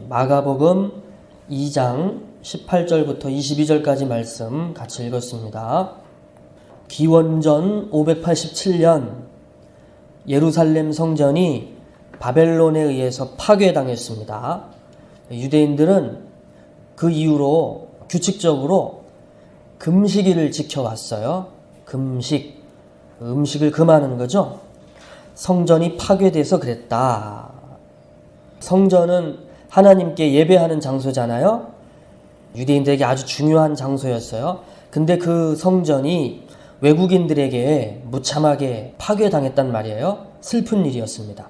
마가복음 2장 18절부터 22절까지 말씀 같이 읽었습니다. 기원전 587년 예루살렘 성전이 바벨론에 의해서 파괴당했습니다. 유대인들은 그 이후로 규칙적으로 금식일을 지켜왔어요. 금식, 음식을 금하는 거죠. 성전이 파괴돼서 그랬다. 성전은 하나님께 예배하는 장소잖아요. 유대인들에게 아주 중요한 장소였어요. 근데 그 성전이 외국인들에게 무참하게 파괴당했단 말이에요. 슬픈 일이었습니다.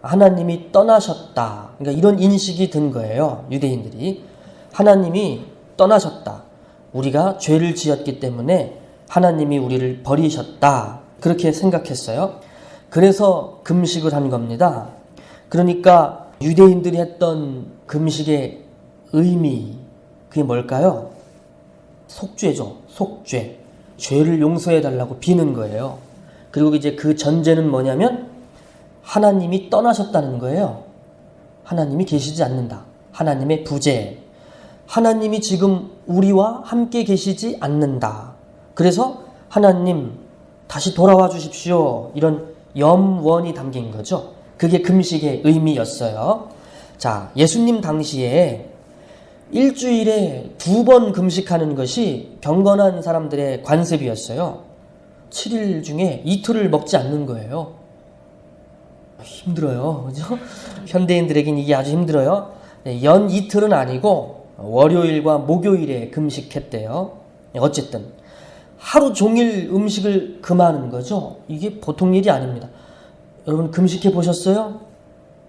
하나님이 떠나셨다. 그러니까 이런 인식이 든 거예요. 유대인들이. 하나님이 떠나셨다. 우리가 죄를 지었기 때문에 하나님이 우리를 버리셨다. 그렇게 생각했어요. 그래서 금식을 한 겁니다. 그러니까 유대인들이 했던 금식의 의미, 그게 뭘까요? 속죄죠. 속죄. 죄를 용서해달라고 비는 거예요. 그리고 이제 그 전제는 뭐냐면 하나님이 떠나셨다는 거예요. 하나님이 계시지 않는다. 하나님의 부재. 하나님이 지금 우리와 함께 계시지 않는다. 그래서 하나님 다시 돌아와 주십시오. 이런 염원이 담긴 거죠. 그게 금식의 의미였어요. 자, 예수님 당시에 일주일에 2번 금식하는 것이 경건한 사람들의 관습이었어요. 7일 중에 이틀을 먹지 않는 거예요. 힘들어요. 그죠? 현대인들에겐 이게 아주 힘들어요. 연 이틀은 아니고 월요일과 목요일에 금식했대요. 어쨌든 하루 종일 음식을 금하는 거죠. 이게 보통 일이 아닙니다. 여러분 금식해 보셨어요?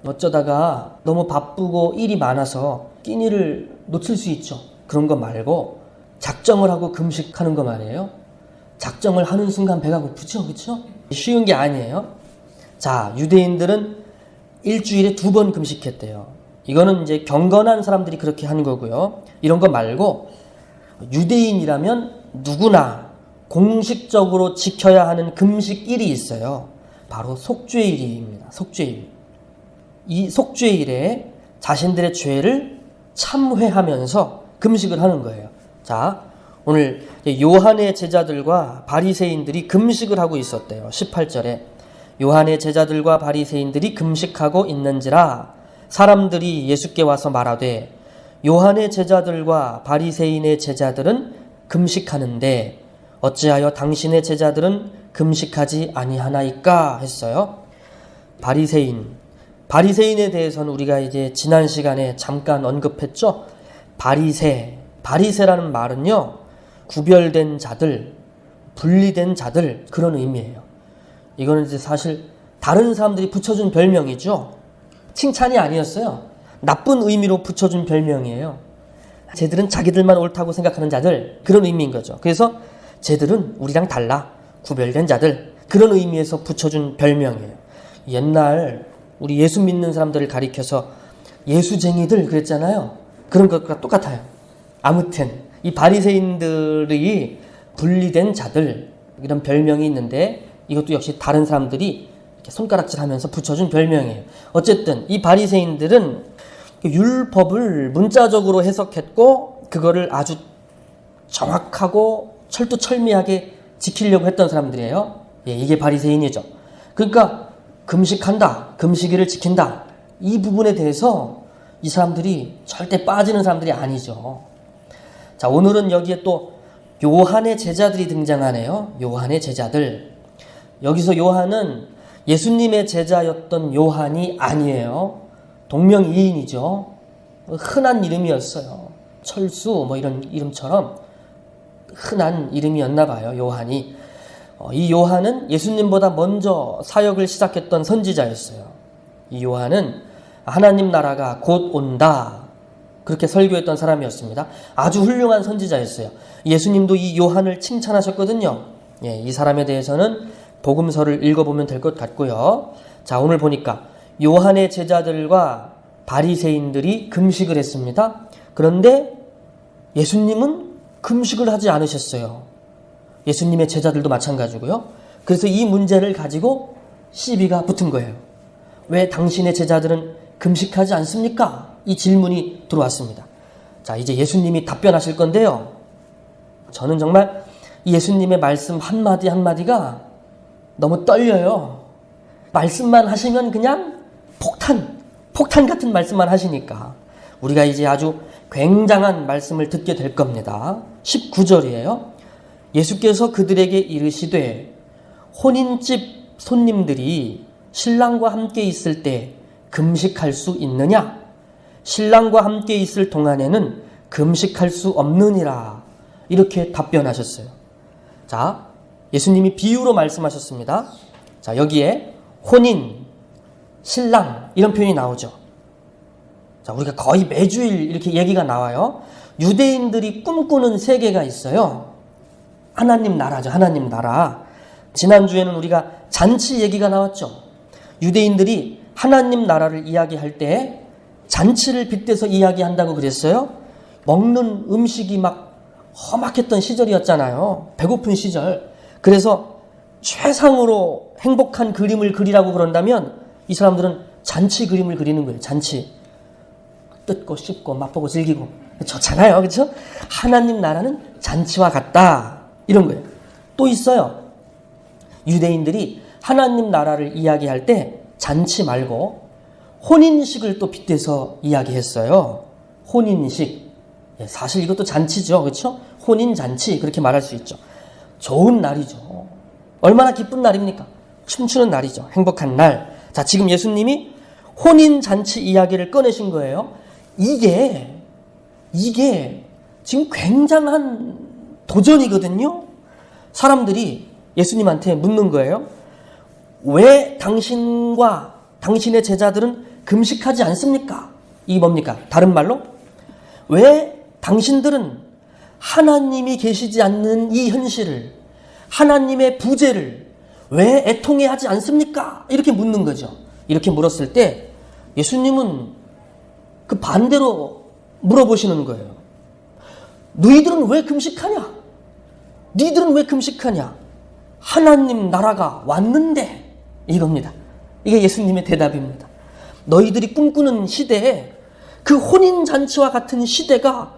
어쩌다가 너무 바쁘고 일이 많아서 끼니를 놓칠 수 있죠. 그런 거 말고 작정을 하고 금식하는 거 말이에요. 작정을 하는 순간 배가 고프죠. 그렇죠? 쉬운 게 아니에요. 자, 유대인들은 일주일에 2번 금식했대요. 이거는 이제 경건한 사람들이 그렇게 하는 거고요. 이런 거 말고 유대인이라면 누구나 공식적으로 지켜야 하는 금식일이 있어요. 바로 속죄일입니다. 속죄일. 이 속죄일에 자신들의 죄를 참회하면서 금식을 하는 거예요. 자, 오늘 요한의 제자들과 바리새인들이 금식을 하고 있었대요. 18절에 요한의 제자들과 바리새인들이 금식하고 있는지라 사람들이 예수께 와서 말하되 요한의 제자들과 바리새인의 제자들은 금식하는데 어찌하여 당신의 제자들은 금식하지 아니하나이까 했어요. 바리새인에 대해서는 우리가 이제 지난 시간에 잠깐 언급했죠. 바리새라는 말은요, 구별된 자들, 분리된 자들, 그런 의미예요. 이거는 이제 사실 다른 사람들이 붙여준 별명이죠. 칭찬이 아니었어요. 나쁜 의미로 붙여준 별명이에요. 쟤들은 자기들만 옳다고 생각하는 자들, 그런 의미인 거죠. 그래서 쟤들은 우리랑 달라. 구별된 자들, 그런 의미에서 붙여준 별명이에요. 옛날 우리 예수 믿는 사람들을 가리켜서 예수쟁이들 그랬잖아요. 그런 것과 똑같아요. 아무튼 이 바리새인들이 분리된 자들, 이런 별명이 있는데 이것도 역시 다른 사람들이 이렇게 손가락질하면서 붙여준 별명이에요. 어쨌든 이 바리새인들은 율법을 문자적으로 해석했고 그거를 아주 정확하고 철두철미하게 지키려고 했던 사람들이에요. 예, 이게 바리새인이죠. 그러니까 금식한다, 금식일을 지킨다, 이 부분에 대해서 이 사람들이 절대 빠지는 사람들이 아니죠. 자, 오늘은 여기에 또 요한의 제자들이 등장하네요. 요한의 제자들. 여기서 요한은 예수님의 제자였던 요한이 아니에요. 동명이인이죠. 흔한 이름이었어요. 철수 뭐 이런 이름처럼 흔한 이름이었나 봐요. 요한이. 이 요한은 예수님보다 먼저 사역을 시작했던 선지자였어요. 이 요한은 하나님 나라가 곧 온다, 그렇게 설교했던 사람이었습니다. 아주 훌륭한 선지자였어요. 예수님도 이 요한을 칭찬하셨거든요. 예, 이 사람에 대해서는 복음서를 읽어보면 될 것 같고요. 자, 오늘 보니까 요한의 제자들과 바리새인들이 금식을 했습니다. 그런데 예수님은 금식을 하지 않으셨어요. 예수님의 제자들도 마찬가지고요. 그래서 이 문제를 가지고 시비가 붙은 거예요. 왜 당신의 제자들은 금식하지 않습니까? 이 질문이 들어왔습니다. 자, 이제 예수님이 답변하실 건데요. 저는 정말 예수님의 말씀 한마디 한마디가 너무 떨려요. 말씀만 하시면 그냥 폭탄 같은 말씀만 하시니까 우리가 이제 아주 굉장한 말씀을 듣게 될 겁니다. 19절이에요. 예수께서 그들에게 이르시되 혼인집 손님들이 신랑과 함께 있을 때 금식할 수 있느냐? 신랑과 함께 있을 동안에는 금식할 수 없느니라. 이렇게 답변하셨어요. 자, 예수님이 비유로 말씀하셨습니다. 자, 여기에 혼인, 신랑 이런 표현이 나오죠. 자, 우리가 거의 매주일 이렇게 얘기가 나와요. 유대인들이 꿈꾸는 세계가 있어요. 하나님 나라죠. 하나님 나라. 지난주에는 우리가 잔치 얘기가 나왔죠. 유대인들이 하나님 나라를 이야기할 때 잔치를 빗대서 이야기한다고 그랬어요. 먹는 음식이 막 험악했던 시절이었잖아요. 배고픈 시절. 그래서 최상으로 행복한 그림을 그리라고 그런다면 이 사람들은 잔치 그림을 그리는 거예요. 잔치. 뜯고 씹고 맛보고 즐기고 좋잖아요. 그렇죠? 하나님 나라는 잔치와 같다. 이런 거예요. 또 있어요. 유대인들이 하나님 나라를 이야기할 때 잔치 말고 혼인식을 또 빗대서 이야기했어요. 혼인식. 사실 이것도 잔치죠. 그렇죠? 혼인잔치 그렇게 말할 수 있죠. 좋은 날이죠. 얼마나 기쁜 날입니까? 춤추는 날이죠. 행복한 날. 자, 지금 예수님이 혼인잔치 이야기를 꺼내신 거예요. 이게 지금 굉장한 도전이거든요. 사람들이 예수님한테 묻는 거예요. 왜 당신과 당신의 제자들은 금식하지 않습니까? 이게 뭡니까? 다른 말로 왜 당신들은 하나님이 계시지 않는 이 현실을, 하나님의 부재를 왜 애통해 하지 않습니까? 이렇게 묻는 거죠. 이렇게 물었을 때 예수님은 그 반대로 물어보시는 거예요. 너희들은 왜 금식하냐? 너희들은 왜 금식하냐? 하나님 나라가 왔는데, 이겁니다. 이게 예수님의 대답입니다. 너희들이 꿈꾸는 시대에 그 혼인잔치와 같은 시대가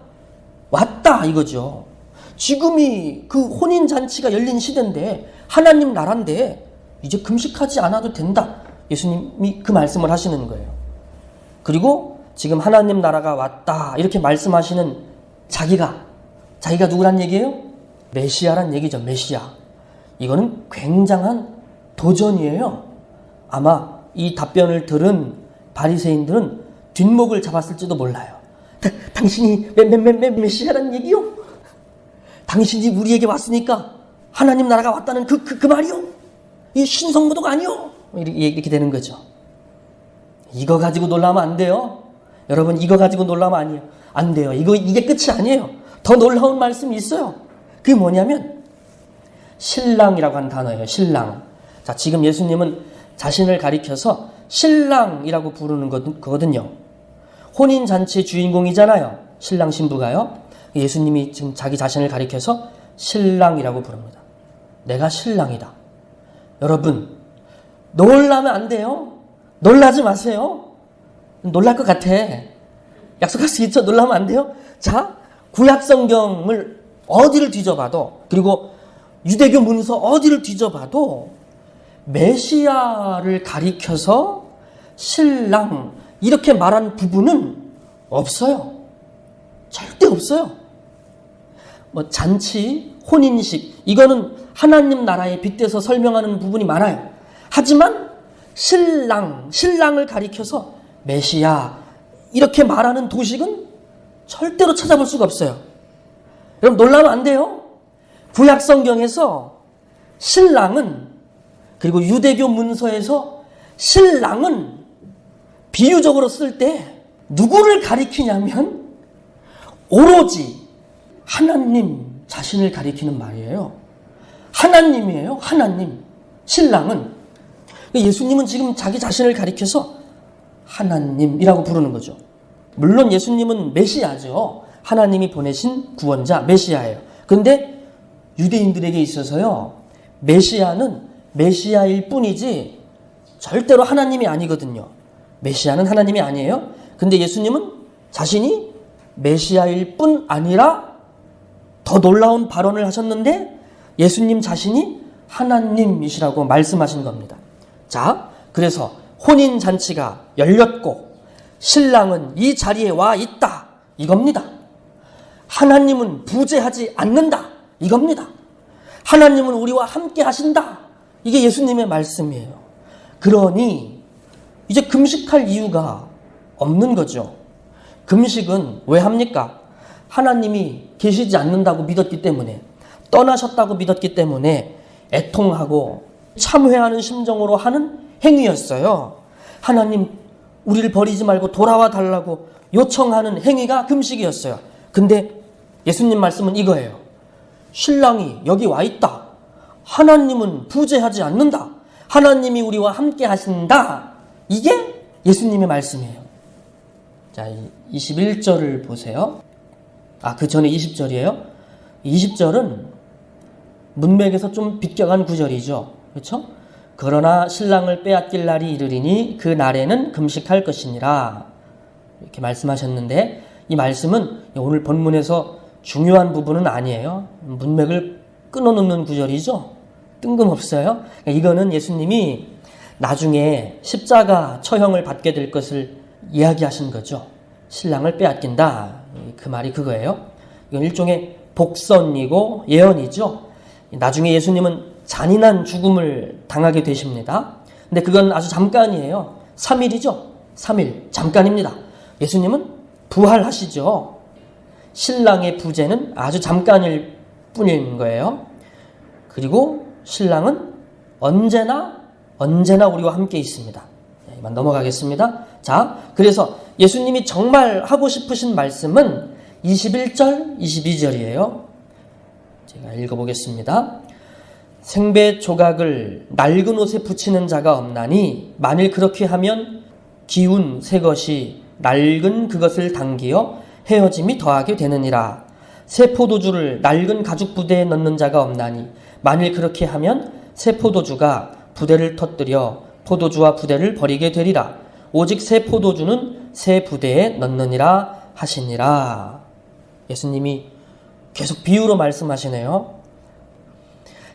왔다 이거죠. 지금이 그 혼인잔치가 열린 시대인데 하나님 나라인데 이제 금식하지 않아도 된다. 예수님이 그 말씀을 하시는 거예요. 그리고 지금 하나님 나라가 왔다 이렇게 말씀하시는 자기가 누구란 얘기예요? 메시아란 얘기죠. 메시아. 이거는 굉장한 도전이에요. 아마 이 답변을 들은 바리새인들은 뒷목을 잡았을지도 몰라요. 당신이 메시아란 얘기요? 당신이 우리에게 왔으니까 하나님 나라가 왔다는 그 말이요? 이 신성모독 아니요? 이렇게 되는 거죠. 이거 가지고 놀라면 안 돼요. 여러분, 이거 가지고 놀라면 안 돼요. 이게 끝이 아니에요. 더 놀라운 말씀이 있어요. 그게 뭐냐면 신랑이라고 하는 단어예요. 신랑. 자, 지금 예수님은 자신을 가리켜서 신랑이라고 부르는 거거든요. 혼인잔치의 주인공이잖아요. 신랑 신부가요. 예수님이 지금 자기 자신을 가리켜서 신랑이라고 부릅니다. 내가 신랑이다. 여러분, 놀라면 안 돼요. 놀라지 마세요. 놀랄 것 같아. 약속할 수 있죠? 놀라면 안 돼요. 자, 구약성경을 어디를 뒤져봐도, 그리고 유대교 문서 어디를 뒤져봐도 메시아를 가리켜서 신랑 이렇게 말한 부분은 없어요. 절대 없어요. 뭐 잔치, 혼인식 이거는 하나님 나라에 빗대서 설명하는 부분이 많아요. 하지만 신랑을 가리켜서 메시아 이렇게 말하는 도식은 절대로 찾아볼 수가 없어요. 여러분 놀라면 안 돼요. 구약 성경에서 신랑은, 그리고 유대교 문서에서 신랑은 비유적으로 쓸 때 누구를 가리키냐면 오로지 하나님 자신을 가리키는 말이에요. 하나님이에요. 하나님. 신랑은. 예수님은 지금 자기 자신을 가리켜서 하나님이라고 부르는 거죠. 물론 예수님은 메시아죠. 하나님이 보내신 구원자 메시아예요. 그런데 유대인들에게 있어서요, 메시아는 메시아일 뿐이지 절대로 하나님이 아니거든요. 메시아는 하나님이 아니에요. 근데 예수님은 자신이 메시아일 뿐 아니라 더 놀라운 발언을 하셨는데 예수님 자신이 하나님이시라고 말씀하신 겁니다. 자, 그래서 혼인잔치가 열렸고 신랑은 이 자리에 와 있다. 이겁니다. 하나님은 부재하지 않는다. 이겁니다. 하나님은 우리와 함께 하신다. 이게 예수님의 말씀이에요. 그러니 이제 금식할 이유가 없는 거죠. 금식은 왜 합니까? 하나님이 계시지 않는다고 믿었기 때문에, 떠나셨다고 믿었기 때문에 애통하고 참회하는 심정으로 하는 행위였어요. 하나님 우리를 버리지 말고 돌아와 달라고 요청하는 행위가 금식이었어요. 근데 예수님 말씀은 이거예요. 신랑이 여기 와 있다. 하나님은 부재하지 않는다. 하나님이 우리와 함께 하신다. 이게 예수님의 말씀이에요. 자, 21절을 보세요. 그 전에 20절이에요. 20절은 문맥에서 좀 비껴간 구절이죠. 그렇죠? 그러나 신랑을 빼앗길 날이 이르리니 그 날에는 금식할 것이니라. 이렇게 말씀하셨는데 이 말씀은 오늘 본문에서 중요한 부분은 아니에요. 문맥을 끊어놓는 구절이죠. 뜬금없어요. 이거는 예수님이 나중에 십자가 처형을 받게 될 것을 이야기하신 거죠. 신랑을 빼앗긴다. 그 말이 그거예요. 이건 일종의 복선이고 예언이죠. 나중에 예수님은 잔인한 죽음을 당하게 되십니다. 근데 그건 아주 잠깐이에요. 3일이죠. 3일. 잠깐입니다. 예수님은 부활하시죠. 신랑의 부재는 아주 잠깐일 뿐인 거예요. 그리고 신랑은 언제나 우리와 함께 있습니다. 이만 넘어가겠습니다. 자, 그래서 예수님이 정말 하고 싶으신 말씀은 21절, 22절이에요. 제가 읽어보겠습니다. 생배 조각을 낡은 옷에 붙이는 자가 없나니 만일 그렇게 하면 기운 새 것이 낡은 그것을 당기어 헤어짐이 더하게 되느니라. 새 포도주를 낡은 가죽 부대에 넣는 자가 없나니 만일 그렇게 하면 새 포도주가 부대를 터뜨려 포도주와 부대를 버리게 되리라. 오직 새 포도주는 새 부대에 넣느니라 하시니라. 예수님이 계속 비유로 말씀하시네요.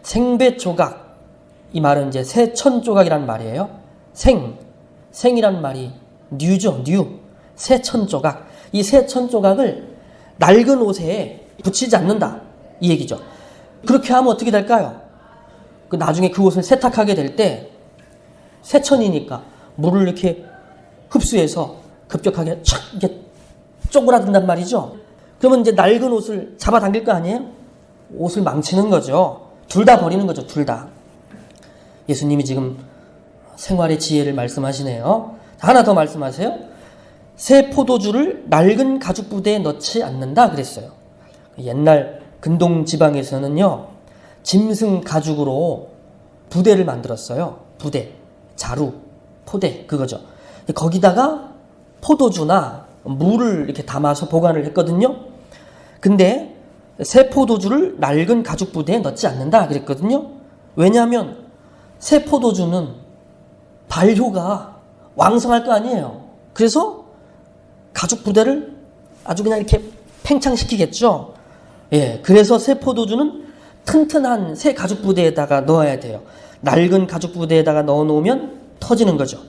생배 조각, 이 말은 이제 새천 조각이란 말이에요. 생이란 말이 뉴죠, 뉴. 새천 조각. 이 새천 조각을 낡은 옷에 붙이지 않는다. 이 얘기죠. 그렇게 하면 어떻게 될까요? 나중에 그 옷을 세탁하게 될 때 새천이니까 물을 이렇게 흡수해서 급격하게 촥 이렇게 쪼그라든단 말이죠. 그러면 이제 낡은 옷을 잡아당길 거 아니에요? 옷을 망치는 거죠. 둘 다 버리는 거죠. 둘 다. 예수님이 지금 생활의 지혜를 말씀하시네요. 하나 더 말씀하세요. 새 포도주를 낡은 가죽 부대에 넣지 않는다 그랬어요. 옛날 근동 지방에서는요, 짐승 가죽으로 부대를 만들었어요. 부대, 자루, 포대, 그거죠. 거기다가 포도주나 물을 이렇게 담아서 보관을 했거든요. 근데 새 포도주를 낡은 가죽 부대에 넣지 않는다 그랬거든요. 왜냐하면 새 포도주는 발효가 왕성할 거 아니에요. 그래서 가죽 부대를 아주 그냥 이렇게 팽창시키겠죠. 예, 그래서 새 포도주는 튼튼한 새 가죽 부대에다가 넣어야 돼요. 낡은 가죽 부대에다가 넣어 놓으면 터지는 거죠.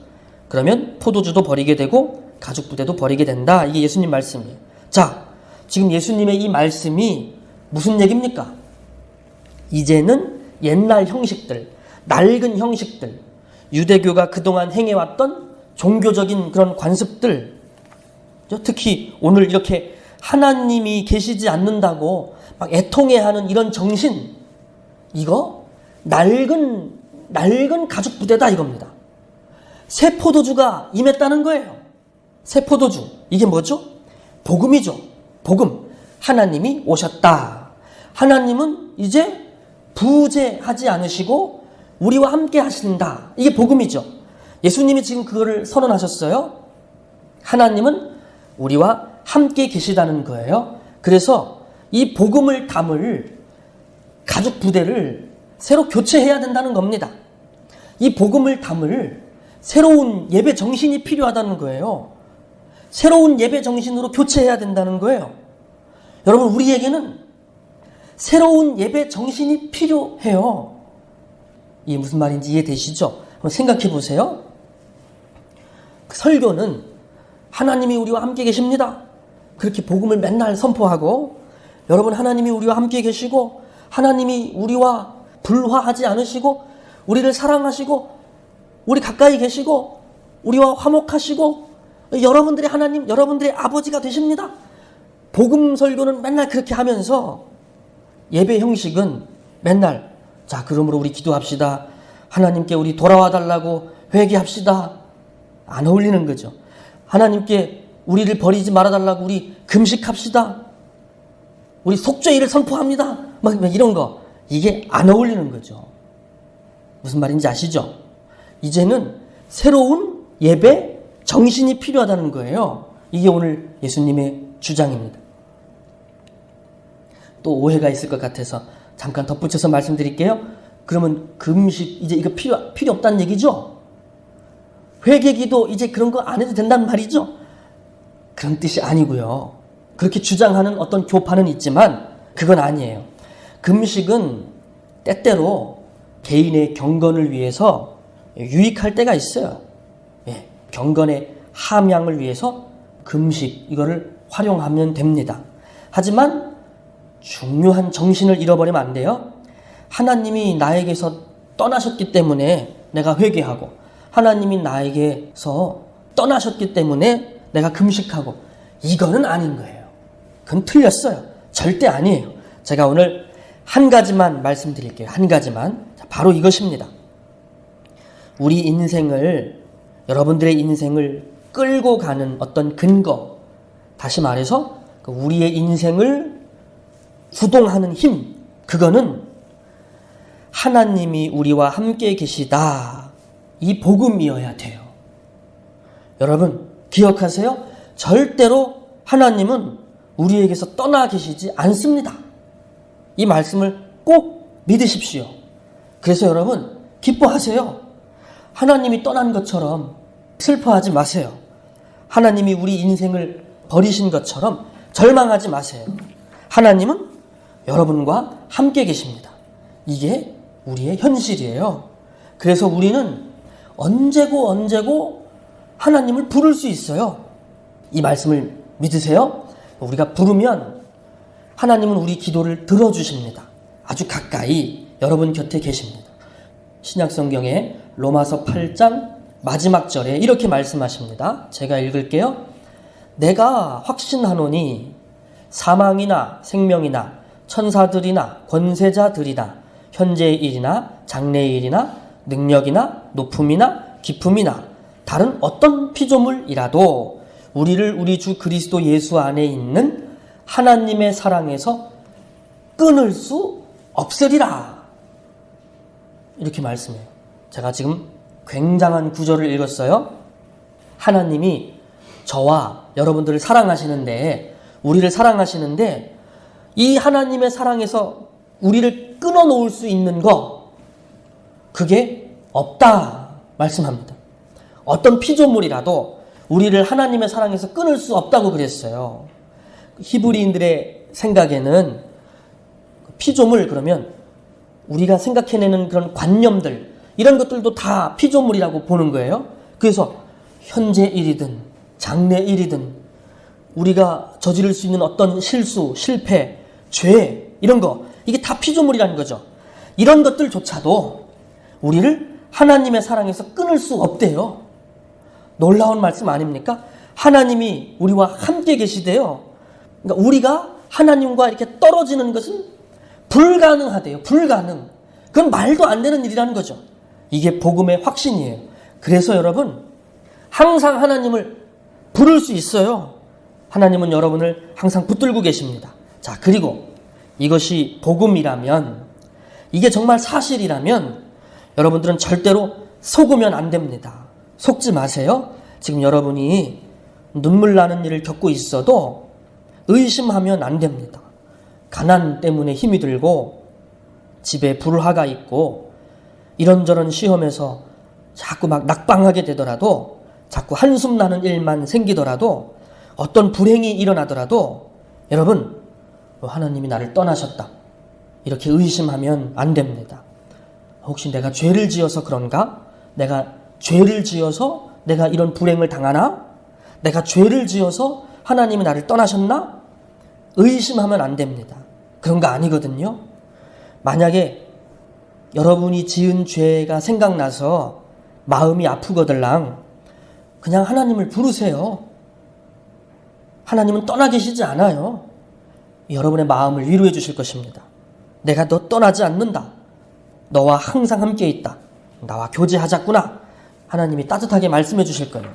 그러면 포도주도 버리게 되고 가죽 부대도 버리게 된다. 이게 예수님 말씀이에요. 자, 지금 예수님의 이 말씀이 무슨 얘기입니까? 이제는 옛날 형식들, 낡은 형식들, 유대교가 그동안 행해왔던 종교적인 그런 관습들, 특히 오늘 이렇게 하나님이 계시지 않는다고 막 애통해하는 이런 정신, 이거 낡은 가죽 부대다 이겁니다. 새 포도주가 임했다는 거예요. 새 포도주. 이게 뭐죠? 복음이죠. 복음. 하나님이 오셨다. 하나님은 이제 부재하지 않으시고 우리와 함께 하신다. 이게 복음이죠. 예수님이 지금 그거를 선언하셨어요. 하나님은 우리와 함께 계시다는 거예요. 그래서 이 복음을 담을 가죽 부대를 새로 교체해야 된다는 겁니다. 이 복음을 담을 새로운 예배 정신이 필요하다는 거예요. 새로운 예배 정신으로 교체해야 된다는 거예요. 여러분, 우리에게는 새로운 예배 정신이 필요해요. 이게 무슨 말인지 이해되시죠? 한번 생각해 보세요. 설교는 하나님이 우리와 함께 계십니다. 그렇게 복음을 맨날 선포하고, 여러분, 하나님이 우리와 함께 계시고, 하나님이 우리와 불화하지 않으시고, 우리를 사랑하시고, 우리 가까이 계시고, 우리와 화목하시고, 여러분들의 하나님, 여러분들의 아버지가 되십니다. 복음 설교는 맨날 그렇게 하면서 예배 형식은 맨날, 자, 그러므로 우리 기도합시다. 하나님께 우리 돌아와 달라고 회개합시다. 안 어울리는 거죠. 하나님께 우리를 버리지 말아달라고 우리 금식합시다. 우리 속죄일을 선포합니다. 막 이런 거. 이게 안 어울리는 거죠. 무슨 말인지 아시죠? 이제는 새로운 예배 정신이 필요하다는 거예요. 이게 오늘 예수님의 주장입니다. 또 오해가 있을 것 같아서 잠깐 덧붙여서 말씀드릴게요. 그러면 금식 이제 이거 필요 없다는 얘기죠? 회개기도 이제 그런 거 안 해도 된다는 말이죠? 그런 뜻이 아니고요. 그렇게 주장하는 어떤 교파는 있지만 그건 아니에요. 금식은 때때로 개인의 경건을 위해서 유익할 때가 있어요. 예, 경건의 함양을 위해서 금식 이거를 활용하면 됩니다. 하지만 중요한 정신을 잃어버리면 안 돼요. 하나님이 나에게서 떠나셨기 때문에 내가 회개하고, 하나님이 나에게서 떠나셨기 때문에 내가 금식하고, 이거는 아닌 거예요. 그건 틀렸어요. 절대 아니에요. 제가 오늘 한 가지만 말씀드릴게요. 한 가지만. 바로 이것입니다. 우리 인생을, 여러분들의 인생을 끌고 가는 어떤 근거, 다시 말해서 우리의 인생을 구동하는 힘, 그거는 하나님이 우리와 함께 계시다, 이 복음이어야 돼요. 여러분 기억하세요. 절대로 하나님은 우리에게서 떠나 계시지 않습니다. 이 말씀을 꼭 믿으십시오. 그래서 여러분 기뻐하세요. 하나님이 떠난 것처럼 슬퍼하지 마세요. 하나님이 우리 인생을 버리신 것처럼 절망하지 마세요. 하나님은 여러분과 함께 계십니다. 이게 우리의 현실이에요. 그래서 우리는 언제고 하나님을 부를 수 있어요. 이 말씀을 믿으세요? 우리가 부르면 하나님은 우리 기도를 들어주십니다. 아주 가까이 여러분 곁에 계십니다. 신약성경에 로마서 8장 마지막 절에 이렇게 말씀하십니다. 제가 읽을게요. 내가 확신하노니 사망이나 생명이나 천사들이나 권세자들이나 현재의 일이나 장래의 일이나 능력이나 높음이나 깊음이나 다른 어떤 피조물이라도 우리를 우리 주 그리스도 예수 안에 있는 하나님의 사랑에서 끊을 수 없으리라. 이렇게 말씀해요. 제가 지금 굉장한 구절을 읽었어요. 하나님이 저와 여러분들을 사랑하시는데, 우리를 사랑하시는데, 이 하나님의 사랑에서 우리를 끊어놓을 수 있는 거, 그게 없다 말씀합니다. 어떤 피조물이라도 우리를 하나님의 사랑에서 끊을 수 없다고 그랬어요. 히브리인들의 생각에는 피조물, 그러면 우리가 생각해내는 그런 관념들, 이런 것들도 다 피조물이라고 보는 거예요. 그래서 현재 일이든 장래 일이든 우리가 저지를 수 있는 어떤 실수, 실패, 죄, 이런 거, 이게 다 피조물이라는 거죠. 이런 것들조차도 우리를 하나님의 사랑에서 끊을 수 없대요. 놀라운 말씀 아닙니까? 하나님이 우리와 함께 계시대요. 그러니까 우리가 하나님과 이렇게 떨어지는 것은 불가능하대요. 불가능. 그건 말도 안 되는 일이라는 거죠. 이게 복음의 확신이에요. 그래서 여러분 항상 하나님을 부를 수 있어요. 하나님은 여러분을 항상 붙들고 계십니다. 자, 그리고 이것이 복음이라면, 이게 정말 사실이라면 여러분들은 절대로 속으면 안 됩니다. 속지 마세요. 지금 여러분이 눈물 나는 일을 겪고 있어도 의심하면 안 됩니다. 가난 때문에 힘이 들고 집에 불화가 있고 이런저런 시험에서 자꾸 막 낙방하게 되더라도, 자꾸 한숨 나는 일만 생기더라도 어떤 불행이 일어나더라도 여러분, 하나님이 나를 떠나셨다, 이렇게 의심하면 안 됩니다. 혹시 내가 죄를 지어서 그런가? 내가 죄를 지어서 내가 이런 불행을 당하나? 내가 죄를 지어서 하나님이 나를 떠나셨나? 의심하면 안 됩니다. 그런 거 아니거든요. 만약에 여러분이 지은 죄가 생각나서 마음이 아프거들랑 그냥 하나님을 부르세요. 하나님은 떠나 계시지 않아요. 여러분의 마음을 위로해 주실 것입니다. 내가 너 떠나지 않는다. 너와 항상 함께 있다. 나와 교제하자꾸나. 하나님이 따뜻하게 말씀해 주실 거예요.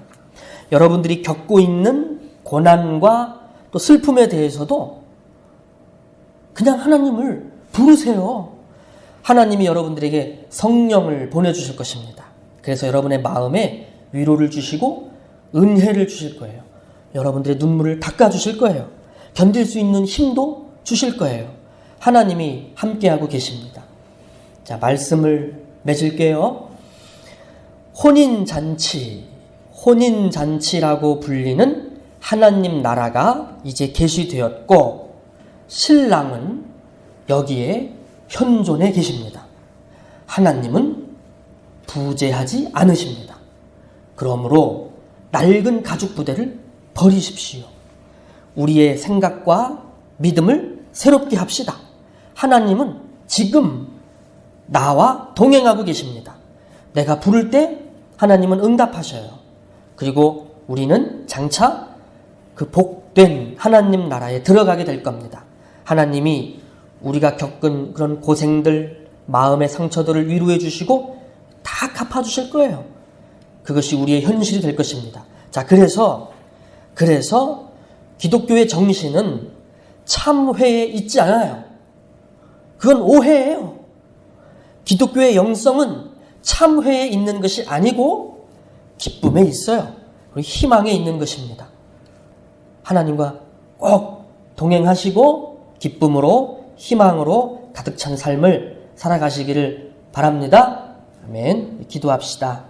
여러분들이 겪고 있는 고난과 또 슬픔에 대해서도 그냥 하나님을 부르세요. 하나님이 여러분들에게 성령을 보내주실 것입니다. 그래서 여러분의 마음에 위로를 주시고 은혜를 주실 거예요. 여러분들의 눈물을 닦아주실 거예요. 견딜 수 있는 힘도 주실 거예요. 하나님이 함께하고 계십니다. 자, 말씀을 맺을게요. 혼인잔치라고 불리는 하나님 나라가 이제 계시되었고 신랑은 여기에 현존해 계십니다. 하나님은 부재하지 않으십니다. 그러므로 낡은 가죽 부대를 버리십시오. 우리의 생각과 믿음을 새롭게 합시다. 하나님은 지금 나와 동행하고 계십니다. 내가 부를 때 하나님은 응답하셔요. 그리고 우리는 장차 그 복된 하나님 나라에 들어가게 될 겁니다. 하나님이 우리가 겪은 그런 고생들, 마음의 상처들을 위로해 주시고 다 갚아주실 거예요. 그것이 우리의 현실이 될 것입니다. 자, 그래서 기독교의 정신은 참회에 있지 않아요. 그건 오해예요. 기독교의 영성은 참회에 있는 것이 아니고 기쁨에 있어요. 그리고 희망에 있는 것입니다. 하나님과 꼭 동행하시고 기쁨으로 희망으로 가득 찬 삶을 살아가시기를 바랍니다. 아멘. 기도합시다.